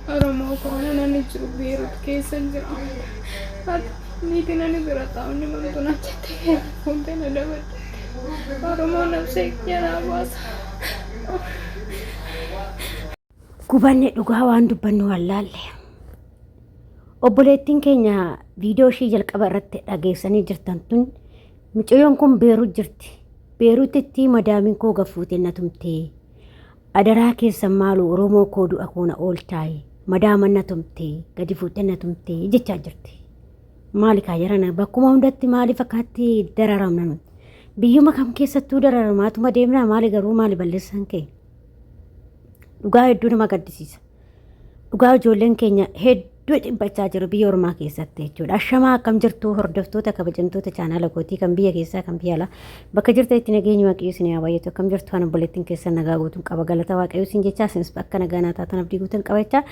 Oromoo koona nani jiru Beerut keessa jira. Niitiin ani bira taa'uun mantu na jette fuuldee na dabalte. Oromoo nabsee jalaa baasa. Gubanne dhugaa waan dubbannu wallaalle. Obboleettiin keenya viidiyoo ishii jalqaba irratti dhageessanii jirtan tun mucayyoon kun Beerut jirti. Beerutitti madaamin koo gafuute na tumtee. Adaraa keessa maalu Oromoo koo du'a koona oolchaayi. Madaaman na tumtee gadi fuute na tumtee jechaa jirti. Maali kaayarana bakkuma hundatti maali fakkaatti dararamna nuti. Biyyuma kam keessattuu dararamaatuma deemnaa maali garuu maali balleessan kee. Dhugaa hedduu nama gaddisiisa. Dhugaa ijoolleen keenya hedduu dhibbachaa jiru biyya ormaa keessatti jechuudha. Ashamaa akkam jirtu hordoftoota kabajamtoota chaanaala kootii kan biyya keessaa kan biyya alaa bakka jirta itti nageenyi waaqayyo isin haa baay'atu akkam jirtu kan obboleettiin keessan nagaa guutuun qaba galata waaqayyo isin jechaa isinis akka nagaa naa taatan abdii guutuun qabachaa.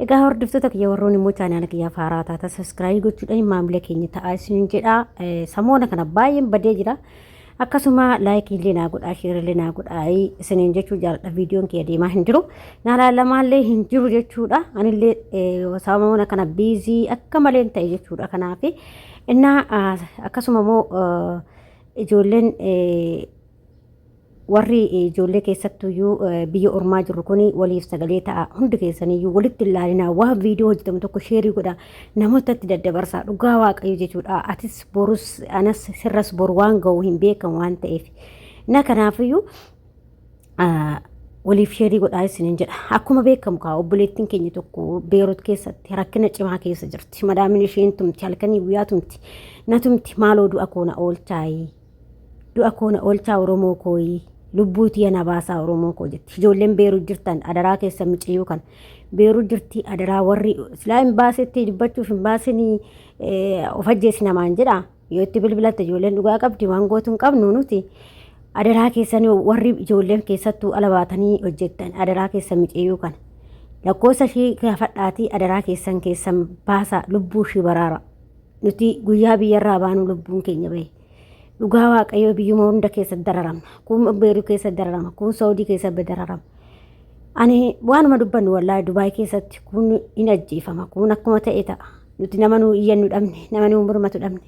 Egaa hordoftoota kiyya warroon immoo chaanaala kiyyaaf haaraa taata saskiraayib gochuudhaan maamila keenya ta'aa isin jedha. Samoona kana baay'een badee jira. Akkasuma laayikii illee naa godhaa sheerii illee naa godhaa isiniin jechuu jaalladha viidiyoon kiyya deemaa hin jiru. Naa laallamaallee hin jiru jechuudha. Anillee samoona kana biizii akka malee ta'e jechuudha. Kanaaf innaa akkasuma immoo ijoolleen warri ijoollee keessattuyyuu biyya ormaa jiru kuni waliif sagalee ta'a hundi keessaniyyuu walitti ilaalinaa waan viidiyoo hojjetamu tokko sheerii godha namootatti daddabarsaa dhugaa waaqayyo jechuudha. Atis borus anas sirras boru waan ga'u hin beekamu waan ta'eef na kanaafiyyuu waliif sheerii godhaa isiniin jedha. Akkuma beekamu kaa obboleettiin keenya tokko Beerut keessatti rakkina cimaa keessa jirti. Madaamin isheen tumti halkanii guyyaa tumti na tumti maaloo du'a koona oolchaayi. Du'a koona oolchaa Oromoo kooyi. Lubbuutii yana baasaa Oromoo koo jetti. Ijoolleen Beerut jirtan adaraa keessa micayyuu kan Beerut jirti adaraa warri silaa hin baasetti dubbachuuf hin baasinii of ajjeesi namaan jedha. Yoo itti bilbilatte ijoolleen dhugaa qabdi waan gootu hin qabnu nuti adaraa keessanii warri ijoolleen keessattuu ala baatanii hojjettan adaraa keessa micayyuu kan lakkoofsa ishii gaafadhaatii adaraa keessan baasaa lubbuu ishii baraara. Nuti guyyaa biyyarraa baanu lubbuun keenya bahe. Dhugaa waaqayyo biyyuma hunda keessa dararamna. Kun Beerut keessa dararama. Kun Saawudii keessa dararama. Ani waanuma dubbannu wallaahi Dubaay keessatti kun hin ajjeefama. Kun akkuma ta'e ta'a. Nuti nama nu iyyannu dhabne, nama nu birmatu dhabne.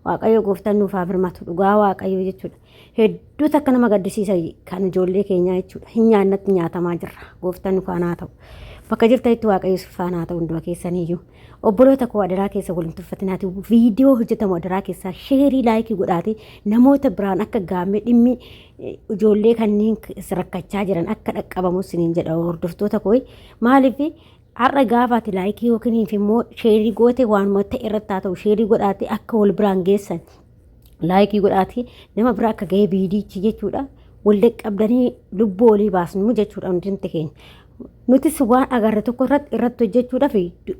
Waaqayyo gooftaan nuuf haa birmatu. Dhugaa waaqayyo jechuudha. Hedduu akka nama gaddisiisa kan ijoollee keenyaa jechuudha. Hin nyaannatti nyaatamaa jirra. Gooftaan nuuf haa ta'u. Bakka jirtanitti waaqayyo siif haa ta'u hunduma keessaniyyuu. Obboloota koo adaraa keessa waliin tuffatinaati viidiyoo hojjetamu adaraa keessaa sheerii laayikii godhaati namoota biraan akka gaammee dhimmi ijoollee kanneen rakkachaa jiran akka dhaqqabamu isiniin jedha hordoftoota koo maaliif har'a gaafaati laayikii yookiin immoo sheerii goote waanuma ta'e irratti haa ta'u sheerii godhaati akka wal biraan geessan laayikii godhaati nama biraa akka gahee viidiyichi jechuudha wal dhaqqabdanii lubbuu olii baasnu jechuudha hundinti keenya. Nutis waan agarre tokko irratti hojjechuudhaaf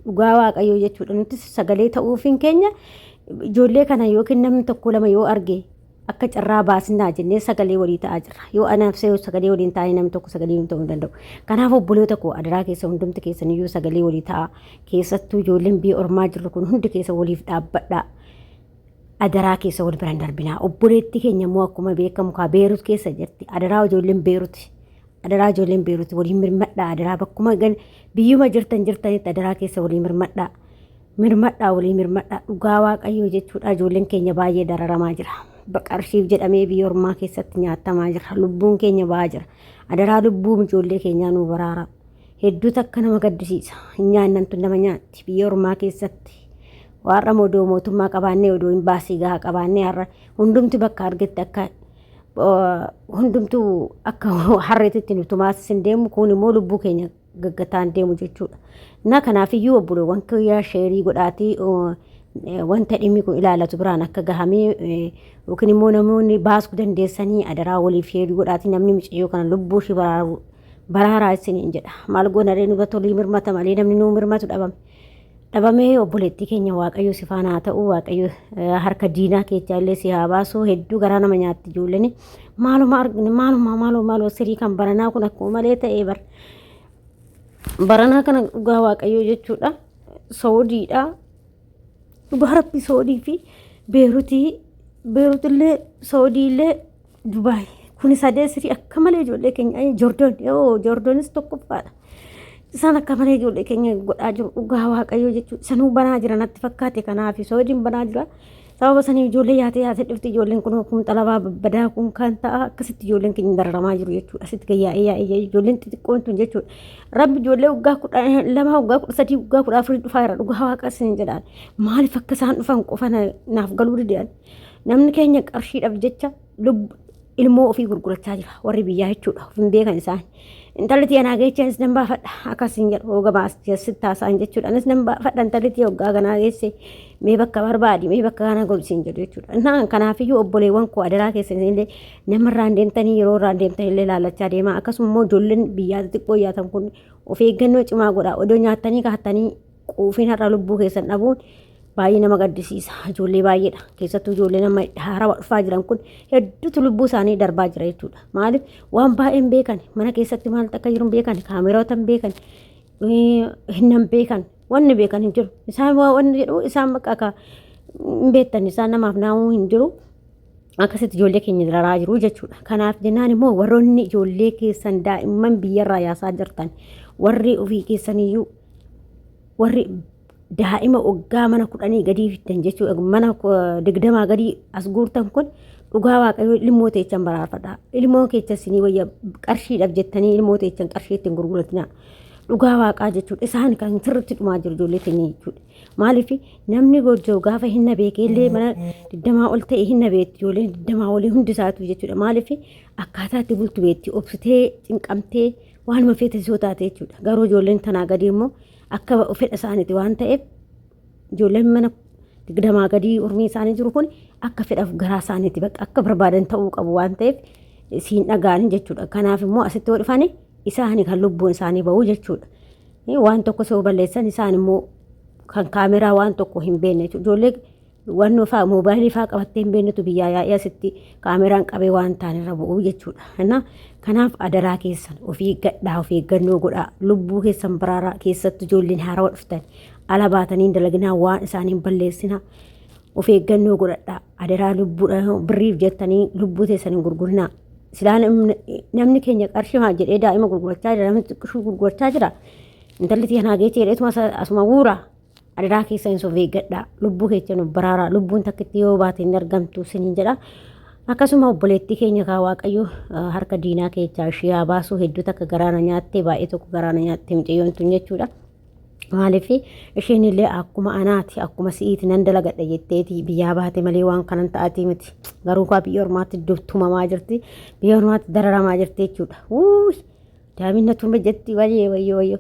dhugaa waaqayyoo jechuudha. Nutis sagalee ta'uufiin keenya ijoollee kana yookiin namni tokko lama yoo arge akka carraa baasinaa jennee sagalee walii ta'aa jirra. Yoo anaafsee sagalee waliin taa'ee namni tokko sagalee ta'uu hin danda'u. Kanaaf obboloota koo adaraa keessa hundumti keessaniyyuu sagalee walii ta'a. Keessattuu ijoolleen biyya ormaa jirru kun hundi keessa waliif dhaabbadhaa. Adaraa keessa wal biraan darbinaa. Obboleetti keenya immoo akkuma beekamu kaa Beerut keessa jirti. Adaraa ijoolleen Beerut. Adaraa ijoolleen Beerut waliin mirmadhaa adaraa bakkuma biyyuma jirtanitti adaraa keessa waliin mirmadhaa waliin mirmadhaa dhugaa waaqayyoo jechuudha. Ijoolleen keenya baay'ee dararamaa jira. Baqarshiif jedhamee biyya ormaa keessatti nyaatamaa jira. Lubbuun keenya ba'aa jira. Adaraa lubbuu ijoollee keenyaa nu baraara. Hedduutu akka nama gaddisiisa. Hin nyaannantu nama nyaatti biyya ormaa keessatti. Warra odoo mootummaa qabaannee odoo hin baasii gahaa qabaannee har'a hundumti bakka argetti akka hundumtuu akka harreetitti nuti maasisin deemu kun immoo lubbuu keenya gaggataan deemu jechuudha. Na kanaafiyyuu obboloowwan kiyyaa sheerii godhaatii wanta dhimmi kun ilaalatu biraan akka gahamee yookiin immoo namoonni baasuu dandeessanii adaraa waliif sheerii godhaatii namni micayyoo kana lubbuu ishii baraaraa isiniin jedha. Maal goonaree nu batolii mirmata malee namni nu mirmatu dhabame. Dhabamee obboleettii keenya waaqayyo si faana haa ta'u waaqayyo harka diinaa keechaa illee si haa baasu hedduu garaa nama nyaatti ijoolleen maaluma sirii kan baranaa kun akkuma malee ta'ee baranaa kana dhugaa waaqayyo jechuudha. Saawudiidha dhugaa rabbi Saawudii fi Beerut illee Saawudii illee Dubaay kun sadee sirii akka malee ijoollee keenya Joordoonis tokkoffaadha. Isaan akka malee ijoollee keenya godhaa jiru dhugaa waaqayyoo jechuudha. Sanuu banaa jira natti fakkaate kanaaf soodiin banaa jira. Sababa sanii ijoollee yaatee dhufti ijoolleen kun kun xalabaa babbadaa kun kan ta'a akkasitti ijoolleen keenya dararamaa jiru jechuudha. Asitti yaa'ee ijoolleen xixiqqoon tun jechuudha. Rabbi ijoollee waggaa 12 waggaa 13 waggaa 14 dhufaa jira dhugaa waaqa isin jedhaan. Maaliif akka isaan dhufan qofa naaf galuu didaan. Namni keenya qarshiidhaaf jecha ilmoo ofii gurgurachaa jira warri biyyaa jechuudha. Ofin beekan isaan. Intalli tiyya naa geechee anis nan baafadha akkasiin jedhu hooga baasitti taasaan jechuudha. Anis nan baafadha intalli tiyya waggaa kanaa geesse mee bakka barbaadi mee bakka kana golsiin jedhu jechuudha. Kanaafiyyuu obboleewwan koo adaraa keessan illee namarraan deemtanii yeroo irraan deemtanii illee laallachaa deemaa akkasuma immoo ijoolleen biyyaa xixiqqoo yaatan kun of eeggannoo cimaa godhaa odoo nyaatanii kaatanii quufiin har'a lubbuu keessan dhabuun baay'ee nama gaddisiisa. Ijoollee baay'eedha. Keessattuu ijoollee nama haarawaa dhufaa jiran kun hedduutu lubbuu isaanii darbaa jira jechuudha. Maaliif waan baay'een beekan mana keessatti maaltu akka jiru beekan kaameroota beekan hinnan beekan wanni beekan hin jiru. Isaan wanni jedhu isaan bakka akka hin beektan isaan namaaf naamuu hin jiru. Akkasitti ijoollee keenya dararaa jiru jechuudha. Kanaaf jennaan immoo warroonni ijoollee keessan daa'imman biyyarraa yaasaa jirtan warri ofii keessaniyyuu warri daa'ima waggaa mana 10 gadii fiddan jechuudha. Mana 20 gadii as guurtan kun dhugaa waaqayyoo ilmoo teechan baraarfadha. Ilmoo keessa isinii wayya qarshiidhaaf jettanii ilmoo teechan qarshii ittiin gurguratina. Dhugaa waaqaa jechuudha. Isaan kan sirriitti dhumaa jiru ijoollee keenya jechuudha. Maaliif namni gojjoo gaafa hinna beekellee mana 20 ol ta'e hinna beetti ijoolleen 20 olii hundi isaatu jechuudha. Maaliif akkaataa itti bultu beetti obsitee cinqamtee waanuma feete soo taate jechuudha. Garuu ijoolleen tanaa gadi immoo akka fedha isaaniiti waan ta'eef ijoolleen mana 20 gadii urmii isaanii jiru kun akka fedhaaf garaa isaaniiti bakka akka barbaadan ta'uu qabu waan ta'eef siin dhagaani jechuudha. Kanaaf immoo asitti dhufanii isaanii kan lubbuun isaanii ba'u jechuudha. Waan tokko soo balleessan isaan immoo kan kaameraa waan tokko hin beekne jechuudha. Ijoollee waan faa moobaayilii faa qabattee hin beeknetu biyyaa yaa'ee asitti kaameraan qabee waan ta'an irra bu'u jechuudha. Kanaaf adaraa keessan ofii gadhaa ofii eeggannoo godhaa lubbuu keessan baraaraa keessattu ijoolleen haarawaa dhuftan ala baatanii dalaginaa waan isaaniin balleessinaa ofii eeggannoo godhadhaa adaraa lubbuudha birriif jettanii lubbuu teessaniin gurgurinaa. Silaa namni keenya qarshimaa jedhee daa'ima gurgurachaa jira namni xiqqishuu gurgurachaa jira. Intalli tiyya naa geechee jedheetuma asuma guuraa adaraa keessan of eeggadhaa lubbuu keessan of baraaraa lubbuun takkitti yoo baate hin argamtu siniin jedha. Akkasuma obboleettii keenya kaa waaqayyo harka diinaa keessaa ishee haa baasuu hedduu takka garaana nyaattee baay'ee tokko garaana nyaattee mucayyoon tun jechuudha. Maaliif isheen illee akkuma anaati akkuma si'iiti nan dalagadha jetteeti biyyaa baate malee waan kanan ta'atii miti. Garuu kaa biyya ormaatti tumamaa jirti biyya ormaatti dararamaa jirti jechuudha. Daa'imni tumme jetti wayyoo.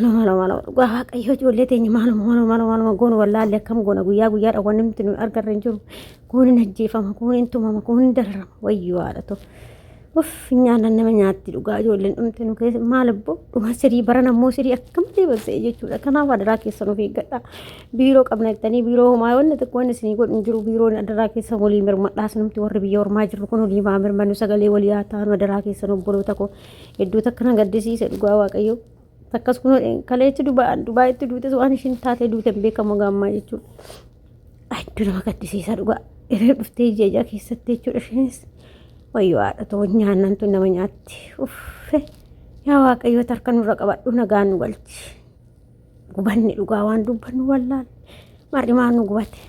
Malo dhugaa waaqayyo ijoollee teenya maaluma goonu wallaalle akkam goona guyyaa guyyaadha waan namni nu argarra hin jiru. Kun hin ajjeefama kun hin tumama kun hin dararama wayyoo haadha ta'u. Nyaannan nama nyaatti dhugaa ijoolleen dhumte nu keessa maal abbo dhuma sirii baran ammoo sirii akkam deebasee jechuudha. Kanaaf adaraa keessan of eeggadhaa. Biiroo qabna jettanii biiroo homaa wanni xiqqoo inni isinii godhu jiru biiroon adaraa keessan walii mirmadhaas namti warri biyya ormaa jiru kun walii maa mirmannu sagalee walii haa taanu adaraa keessan obboloota koo hedduu takka na gaddisiise dhugaa waaqayyo. Takkas kun kaleetti Dubaayitti duutes waan ishiin taatee duute beekamu gaammaa jechuudha. Hedduu nama gaddisiisa dhugaa irra dhuftee ijaa keessatti jechuudha isheenis. Wayyoo haadha ta'u nyaannan tun nama nyaatti. Yaa waaqayyo tarka nurra qabadhu nagaan nu galchi. Gubanni dhugaa waan dubbannu wallaalle. Mar'imaan nu gubate.